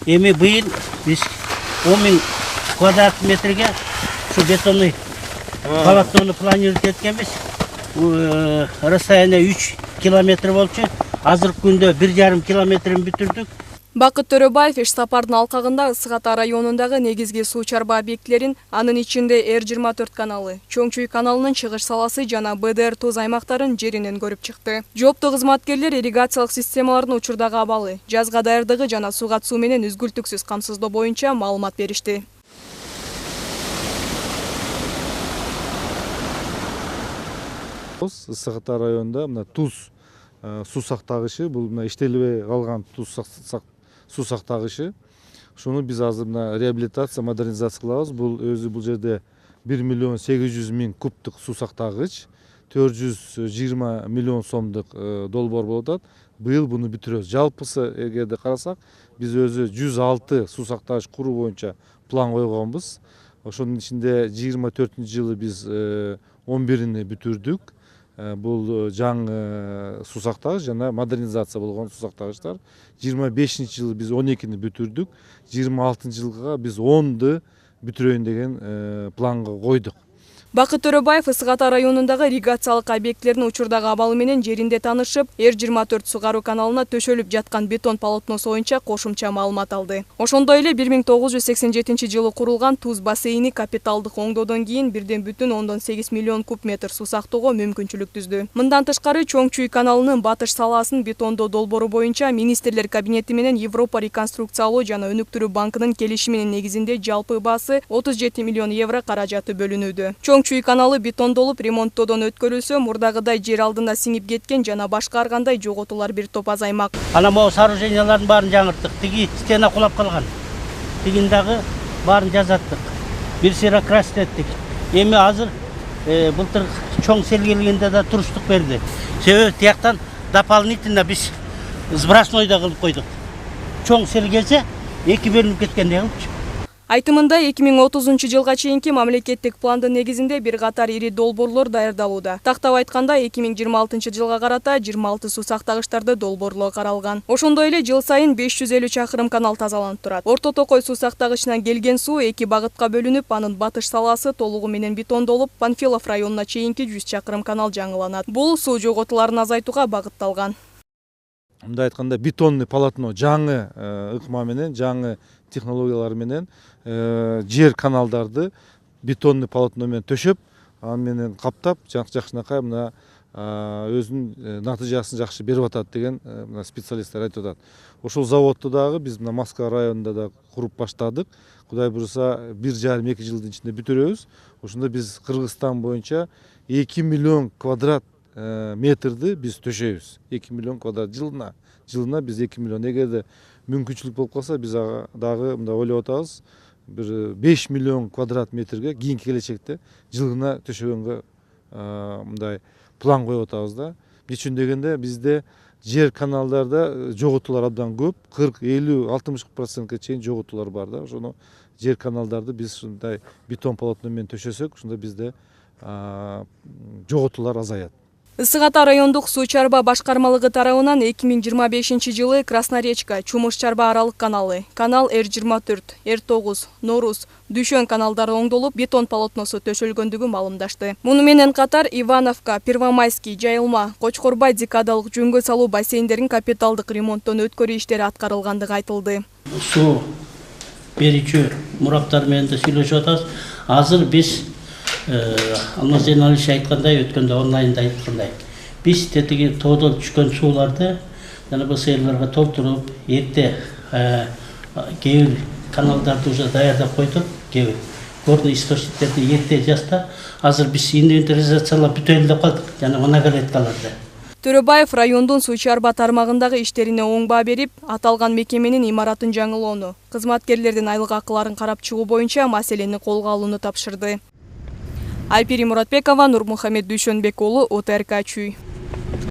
Эми быйыл биз 10.000 квадрат метрге şu бетонный полотноны планировать эткенбиз. Расстояние 3 километр болчу. Азыркы күндө 1,5 километрин бүтүрдүк. Бакыт Төрөбаев иш сапардын алкагында Ысык Ата районундагы негизги суу чарба объектилерин, анын ичинде Р-24 каналы, Чоң-Чуй каналынын чыгыш саласы жана БДР туз аймактарын жеринен көрүп чыкты. Жооптуу кызматкерлер ирригациялык системалардын учурдагы абалы, жазга даярдыгы жана сууга суу менен үзгүлтүксүз камсыздоо боюнча маалымат беришти. Ысык Ата районунда мына туз суу сактагычы, бул мына иштелбей калган туз суу сактагычы. Шуну биз азыр мына реабилитация, модернизация кылабыз. Бул өзү бул жерде 1,8 миллион кубтук суу сактагыч, 420 миллион сомдук долбоор болуп атат. Быйыл буну бүтүрөбүз. Жалпысы эгерде карасак, биз өзү 106 суу сактагыч куруу боюнча план койгонбуз. Ошонун ичинде 24-жылы биз 11-ни бүтүрдүк. Бул жаңы суу сактагыч жана модернизация болгон суу сактагычтар. 25-жылы биз 12-ни бүтүрдүк. 26-жылга биз 10-ды бүтүрөйүн деген планга койдук. Бакыт Төрөбаев Ысык Ата районундагы ирригациялык объектилердин учурдагы абалы менен жеринде таанышып, Р-24 сугаруу каналына төшөлүп жаткан бетон полотносу боюнча кошумча маалымат алды. Ошондой эле 1987-жылы курулган туз бассейни капиталдык оңдоодон кийин 1,8 миллион куб метр суу сактоого мүмкүнчүлүк түздү. Мындан тышкары Чоң-Чуй каналынын батыш салаасын бетондоо долбоору боюнча Министрлер кабинети менен Европа реконструкциялоо жана өнүктүрүү банкынын келишиминин негизинде жалпы баасы 37 миллион евро каражаты бөлүнүүдө. Чоң-Чуй каналы бетондолуп ремонттоодон өткөрүлсө, мурдагыдай жер алдында сиңип кеткен жана башка ар кандай жоготуулар бир топ азаймак. Ана могу сооружениялардын баарын жаңырттык. Тиги стена кулап калган. Тигин дагы баарын жазаттык. Бир сыйра красить эттик. Эми азыр былтыр чоң сел келгенде да туруштук берди. Себеби тияктан дополнительно биз сбросной да кылып койдук. Чоң сел келсе, эки бөлүнүп кеткендей кылчу. Айтымында 2030-жылга чейинки мамлекеттик пландын негизинде бир катар ири долбоорлор даярдалууда. Тактап айтканда 2026-жылга карата 26 суу сактагычтарды долбоорлоо каралган. Ошондой эле жыл сайын 550 чакырым канал тазаланып турат. Орто Токой суу сактагычынан келген суу эки багытка бөлүнүп, анын батыш салаасы толугу менен бетондолуп, Панфилов районуна чейинки 100 чакырым канал жаңыланат. Бул суу жоготууларын азайтууга багытталган. Мындай айтканда бетонный полотно жаңы ыкма менен, жаңы технологиялар менен жер каналдарды бетонный полотно менен төшөп, аны менен каптап, жакшынакай мына өзүнүн натыйжасын жакшы берип атат деген мына специалисттер айтып атат. Ошол заводду дагы биз мына Москва районунда да куруп баштадык. Кудай буюрса 1,5-2 жылдын ичинде бүтүрөбүз. Ошондо биз Кыргызстан боюнча 2 миллион квадрат метрди биз төшөйбүз. 2 миллион квадрат жылына биз 2 миллион. Эгерде мүмкүнчүлүк болуп калса, биз дагы мындай ойлоп атабыз. Бир 5 миллион квадрат метрге кийинки келечекте жылына төшөгөнгө мындай план коюп атабыз да. Үчүн дегенде бизде жер каналдарда жоготуулар абдан көп, 40, 50, 60% чейин жоготуулар бар да. Ошону жер каналдарды биз ушундай бетон полотно менен төшөсөк, ошондо бизде жоготуулар азаят. Ысык Ата райондук суу чарба башкармалыгы тарабынан 2025-жылы Красноречка, Чумуш чарба аралык каналы, канал Р-24, Р-9, Норус, Дүшөн каналдары оңдолуп, бетон полотносу төшөлгөндүгү маалымдашты. Муну менен катар Ивановка, Первомайский, Жайылма, Кочкорбай декадалык жөнгө салуу бассейндерин капиталдык ремонттон өткөрүү иштери аткарылгандыгы айтылды. Суу берүүчү мураптар менен да сүйлөшүп атабыз. Азыр биз Алмаз Зейналович айткандай, өткөндө онлайнда айткандай, биз тетиги тоодон түшкөн сууларды жана бассейнлерге толтуруп, эрте кээ бир каналдарды уже даярдап койдук, кээ бир горный источниктерди эрте жазда. Азыр биз инвентаризациялап бүтө эле калдык, жана моноголеткаларды. Төрөбаев райондун суу чарба тармагындагы иштерине оң баа берип, аталган мекеменин имаратын жаңылоону, кызматкерлердин айлык акыларын карап чыгуу боюнча маселени колго алууну тапшырды. Айпири Муратбекова, Нурмухамед Дүйшөнбек уулу, ОТРК Чүй.